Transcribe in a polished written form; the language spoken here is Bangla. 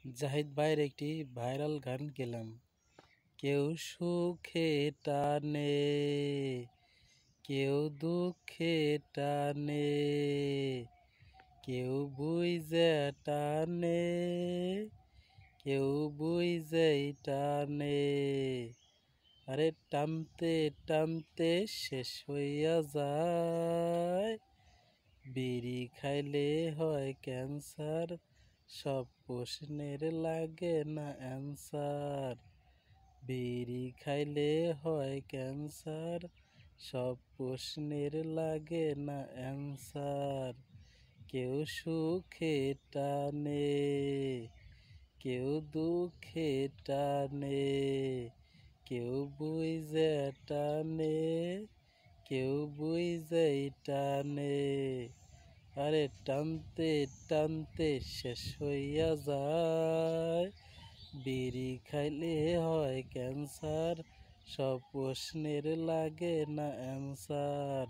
জাহিদ ভাইয়ের একটি ভাইরাল গান গেলাম। কেউ সুখে টানে, কেউ দুঃখে টানে, কেউ বুঝে টানে, কেউ বুঝেই টানে। আরে টানতে টানতে শেষ হইয়া যায়, বিড়ি খাইলে হয় ক্যান্সার, সব প্রশ্নের লাগে না অ্যান্সার। বিড়ি খাইলে হয় ক্যান্সার, সব প্রশ্নের লাগে না অ্যান্সার। কেউ সুখে টানে, কেউ দুঃখে টানে, কেউ বুঝে টানে, কেউ বুঝেই টানে। আরে টানতে টানতে শেষ হইয়া যায়, বিড়ি খাইলে হয় ক্যান্সার, সব প্রশ্নের লাগে না অ্যান্সার।